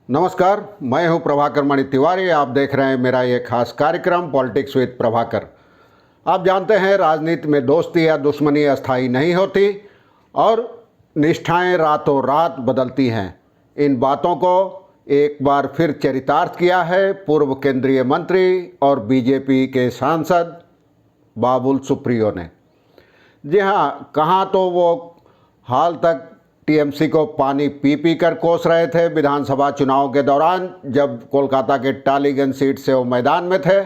नमस्कार, मैं हूं प्रभाकर मणि तिवारी। आप देख रहे हैं मेरा ये खास कार्यक्रम पॉलिटिक्स विद प्रभाकर। आप जानते हैं राजनीति में दोस्ती या दुश्मनी अस्थायी नहीं होती और निष्ठाएं रातों रात बदलती हैं। इन बातों को एक बार फिर चरितार्थ किया है पूर्व केंद्रीय मंत्री और बीजेपी के सांसद बाबुल सुप्रियो ने। जी हाँ, कहाँ तो वो हाल तक टीएमसी को पानी पी पी कर कोस रहे थे विधानसभा चुनाव के दौरान, जब कोलकाता के टालीगंज सीट से वो मैदान में थे,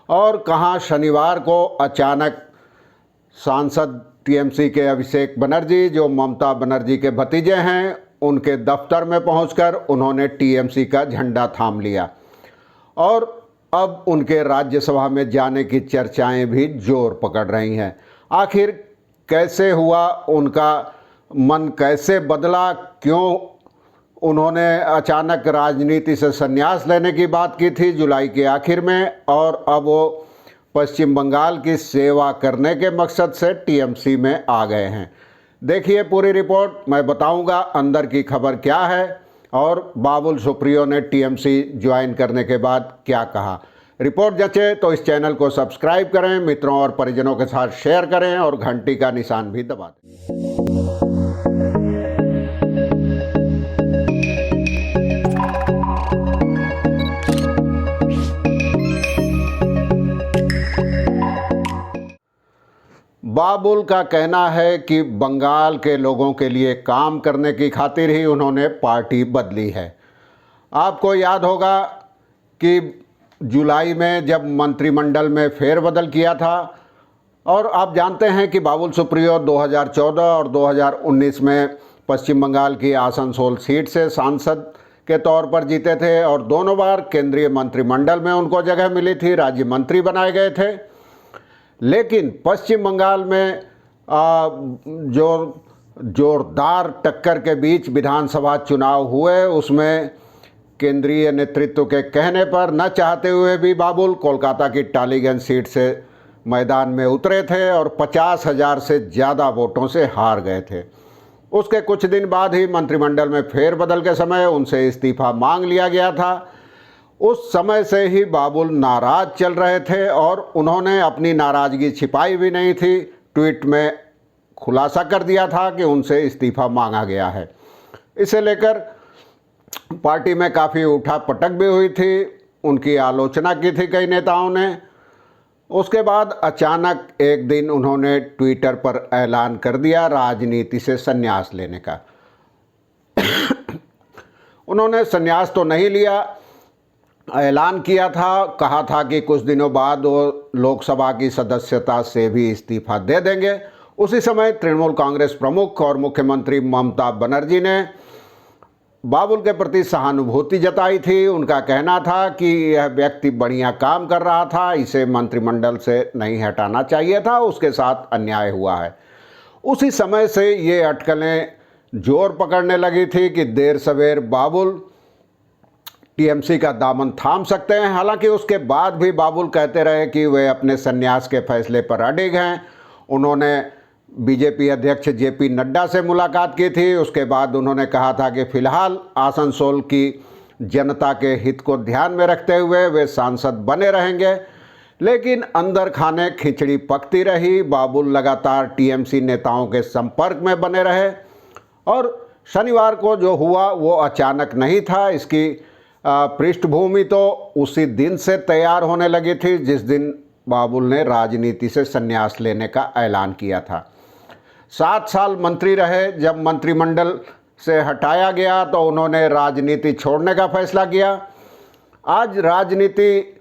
और कहाँ शनिवार को अचानक सांसद टीएमसी के अभिषेक बनर्जी, जो ममता बनर्जी के भतीजे हैं, उनके दफ्तर में पहुंचकर उन्होंने टीएमसी का झंडा थाम लिया और अब उनके राज्यसभा में जाने की चर्चाएं भी जोर पकड़ रही हैं। आखिर कैसे हुआ, उनका मन कैसे बदला, क्यों उन्होंने अचानक राजनीति से संन्यास लेने की बात की थी जुलाई के आखिर में, और अब वो पश्चिम बंगाल की सेवा करने के मकसद से टीएमसी में आ गए हैं। देखिए पूरी रिपोर्ट, मैं बताऊंगा अंदर की खबर क्या है और बाबुल सुप्रियो ने टीएमसी ज्वाइन करने के बाद क्या कहा। रिपोर्ट जचे तो इस चैनल को सब्सक्राइब करें, मित्रों और परिजनों के साथ शेयर करें और घंटी का निशान भी दबा दें। बाबुल का कहना है कि बंगाल के लोगों के लिए काम करने की खातिर ही उन्होंने पार्टी बदली है। आपको याद होगा कि जुलाई में जब मंत्रिमंडल में फेरबदल किया था, और आप जानते हैं कि बाबुल सुप्रियो 2014 और 2019 में पश्चिम बंगाल की आसनसोल सीट से सांसद के तौर पर जीते थे और दोनों बार केंद्रीय मंत्रिमंडल में उनको जगह मिली थी, राज्य मंत्री बनाए गए थे। लेकिन पश्चिम बंगाल में जो जोरदार टक्कर के बीच विधानसभा चुनाव हुए, उसमें केंद्रीय नेतृत्व के कहने पर न चाहते हुए भी बाबुल कोलकाता की टालीगंज सीट से मैदान में उतरे थे और 50,000 से ज़्यादा वोटों से हार गए थे। उसके कुछ दिन बाद ही मंत्रिमंडल में फेरबदल के समय उनसे इस्तीफा मांग लिया गया था। उस समय से ही बाबुल नाराज चल रहे थे और उन्होंने अपनी नाराज़गी छिपाई भी नहीं थी। ट्वीट में खुलासा कर दिया था कि उनसे इस्तीफा मांगा गया है। इसे लेकर पार्टी में काफ़ी उठापटक भी हुई थी, उनकी आलोचना की थी कई नेताओं ने। उसके बाद अचानक एक दिन उन्होंने ट्विटर पर ऐलान कर दिया राजनीति से संन्यास लेने का। उन्होंने संन्यास तो नहीं लिया, ऐलान किया था, कहा था कि कुछ दिनों बाद वो लोकसभा की सदस्यता से भी इस्तीफा दे देंगे। उसी समय तृणमूल कांग्रेस प्रमुख और मुख्यमंत्री ममता बनर्जी ने बाबुल के प्रति सहानुभूति जताई थी। उनका कहना था कि यह व्यक्ति बढ़िया काम कर रहा था, इसे मंत्रिमंडल से नहीं हटाना चाहिए था, उसके साथ अन्याय हुआ है। उसी समय से ये अटकलें जोर पकड़ने लगी थी कि देर सवेर बाबुल टीएमसी का दामन थाम सकते हैं। हालांकि उसके बाद भी बाबुल कहते रहे कि वे अपने संन्यास के फैसले पर अडिग हैं। उन्होंने बीजेपी अध्यक्ष जेपी नड्डा से मुलाकात की थी। उसके बाद उन्होंने कहा था कि फिलहाल आसनसोल की जनता के हित को ध्यान में रखते हुए वे सांसद बने रहेंगे। लेकिन अंदर खाने खिचड़ी पकती रही। बाबुल लगातार टीएमसी नेताओं के संपर्क में बने रहे और शनिवार को जो हुआ वो अचानक नहीं था। इसकी पृष्ठभूमि तो उसी दिन से तैयार होने लगी थी जिस दिन बाबुल ने राजनीति से संन्यास लेने का ऐलान किया था। 7 साल मंत्री रहे। जब मंत्रिमंडल से हटाया गया तो उन्होंने राजनीति छोड़ने का फैसला किया। आज राजनीति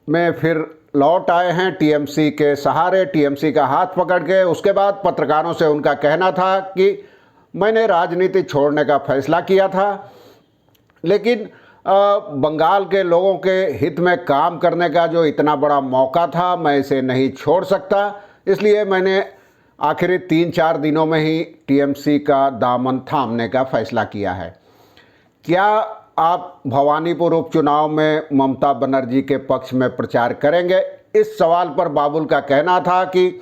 में फिर लौट आए हैं टीएमसी के सहारे, टीएमसी का हाथ पकड़ के। उसके बाद पत्रकारों से उनका कहना था कि मैंने राजनीति छोड़ने का फैसला किया था, लेकिन बंगाल के लोगों के हित में काम करने का जो इतना बड़ा मौका था, मैं इसे नहीं छोड़ सकता। इसलिए मैंने आखिरी 3-4 दिनों में ही टीएमसी का दामन थामने का फैसला किया है। क्या आप भवानीपुर उपचुनाव में ममता बनर्जी के पक्ष में प्रचार करेंगे? इस सवाल पर बाबुल का कहना था कि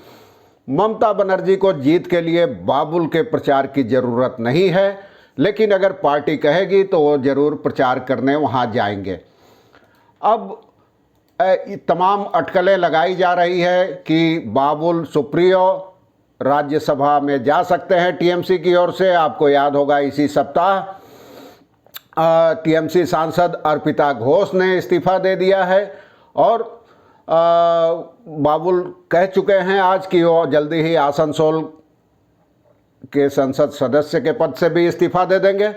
ममता बनर्जी को जीत के लिए बाबुल के प्रचार की ज़रूरत नहीं है। लेकिन अगर पार्टी कहेगी तो वो ज़रूर प्रचार करने वहाँ जाएंगे। अब तमाम अटकलें लगाई जा रही है कि बाबुल सुप्रियो राज्यसभा में जा सकते हैं टीएमसी की ओर से। आपको याद होगा इसी सप्ताह टीएमसी सांसद अर्पिता घोष ने इस्तीफा दे दिया है और बाबुल कह चुके हैं आज कि वो जल्दी ही आसनसोल के संसद सदस्य के पद से भी इस्तीफा दे देंगे।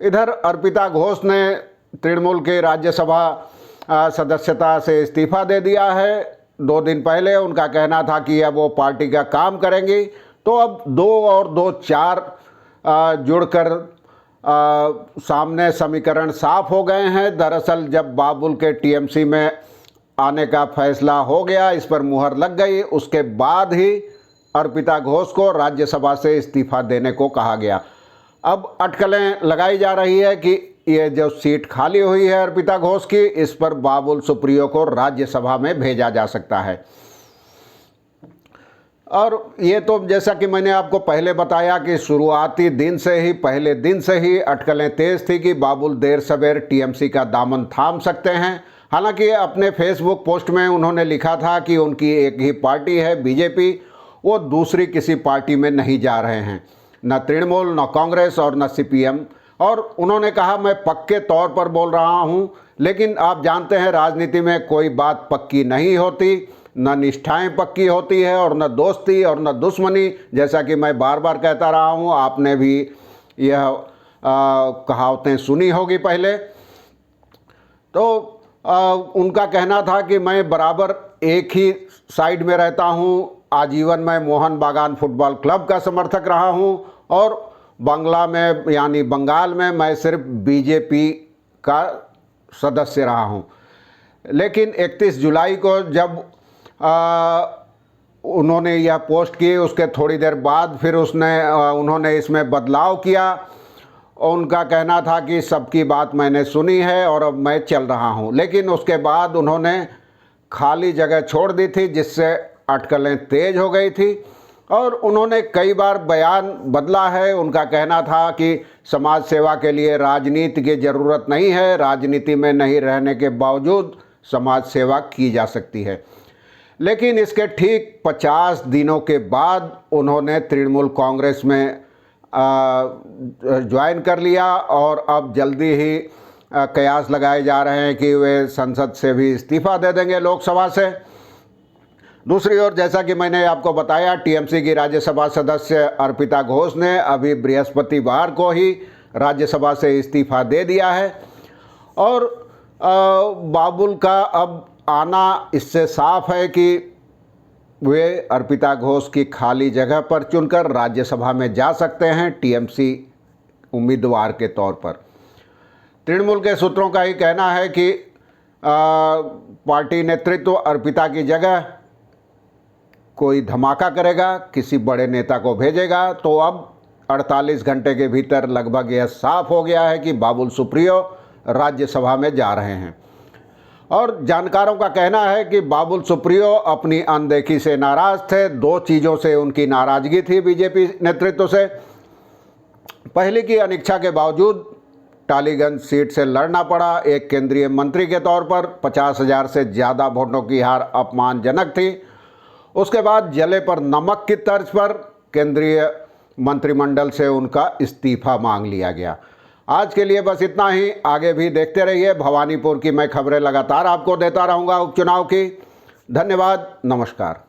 इधर अर्पिता घोष ने तृणमूल के राज्यसभा सदस्यता से इस्तीफा दे दिया है 2 दिन पहले। उनका कहना था कि अब वो पार्टी का काम करेंगी। तो अब 2 और 2 4 जुड़कर सामने समीकरण साफ हो गए हैं। दरअसल जब बाबुल के टीएमसी में आने का फैसला हो गया, इस पर मुहर लग गई, उसके बाद ही अर्पिता घोष को राज्यसभा से इस्तीफा देने को कहा गया। अब अटकलें लगाई जा रही है कि ये जो सीट खाली हुई है अर्पिता घोष की, इस पर बाबुल सुप्रियो को राज्यसभा में भेजा जा सकता है। और ये तो जैसा कि मैंने आपको पहले बताया कि शुरुआती दिन से ही, पहले दिन से ही अटकलें तेज थी कि बाबुल देर सवेर टीएमसी का दामन थाम सकते हैं। हालांकि अपने फेसबुक पोस्ट में उन्होंने लिखा था कि उनकी एक ही पार्टी है बीजेपी, वो दूसरी किसी पार्टी में नहीं जा रहे हैं, न तृणमूल, न कांग्रेस और न सीपीएम। और उन्होंने कहा मैं पक्के तौर पर बोल रहा हूं, लेकिन आप जानते हैं राजनीति में कोई बात पक्की नहीं होती, न निष्ठाएं पक्की होती है और न दोस्ती और न दुश्मनी। जैसा कि मैं बार बार कहता रहा हूं, आपने भी यह कहावतें सुनी होगी पहले। तो उनका कहना था कि मैं बराबर एक ही साइड में रहता हूं। आजीवन मैं मोहन बागान फुटबॉल क्लब का समर्थक रहा हूं और बांग्ला में यानी बंगाल में मैं सिर्फ बीजेपी का सदस्य रहा हूं। लेकिन 31 जुलाई को जब उन्होंने यह पोस्ट की, उसके थोड़ी देर बाद फिर उन्होंने इसमें बदलाव किया। उनका कहना था कि सबकी बात मैंने सुनी है और अब मैं चल रहा हूं। लेकिन उसके बाद उन्होंने खाली जगह छोड़ दी थी, जिससे अटकलें तेज हो गई थी और उन्होंने कई बार बयान बदला है। उनका कहना था कि समाज सेवा के लिए राजनीति की ज़रूरत नहीं है, राजनीति में नहीं रहने के बावजूद समाज सेवा की जा सकती है। लेकिन इसके ठीक 50 दिनों के बाद उन्होंने तृणमूल कांग्रेस में ज्वाइन कर लिया और अब जल्दी ही कयास लगाए जा रहे हैं कि वे संसद से भी इस्तीफा दे देंगे, लोकसभा से। दूसरी ओर जैसा कि मैंने आपको बताया, टीएमसी की राज्यसभा सदस्य अर्पिता घोष ने अभी बृहस्पतिवार को ही राज्यसभा से इस्तीफा दे दिया है और बाबुल का अब आना इससे साफ है कि वे अर्पिता घोष की खाली जगह पर चुनकर राज्यसभा में जा सकते हैं टीएमसी उम्मीदवार के तौर पर। तृणमूल के सूत्रों का ही कहना है कि पार्टी नेतृत्व अर्पिता की जगह कोई धमाका करेगा, किसी बड़े नेता को भेजेगा। तो अब 48 घंटे के भीतर लगभग यह साफ हो गया है कि बाबुल सुप्रियो राज्यसभा में जा रहे हैं। और जानकारों का कहना है कि बाबुल सुप्रियो अपनी अनदेखी से नाराज़ थे। 2 चीज़ों से उनकी नाराज़गी थी बीजेपी नेतृत्व से। पहली की अनिच्छा के बावजूद टालीगंज सीट से लड़ना पड़ा। एक केंद्रीय मंत्री के तौर पर 50,000 से ज़्यादा वोटों की हार अपमानजनक थी। उसके बाद जले पर नमक की तर्ज पर केंद्रीय मंत्रिमंडल से उनका इस्तीफा मांग लिया गया। आज के लिए बस इतना ही। आगे भी देखते रहिए भवानीपुर की मैं खबरें लगातार आपको देता रहूँगा उपचुनाव की। धन्यवाद, नमस्कार।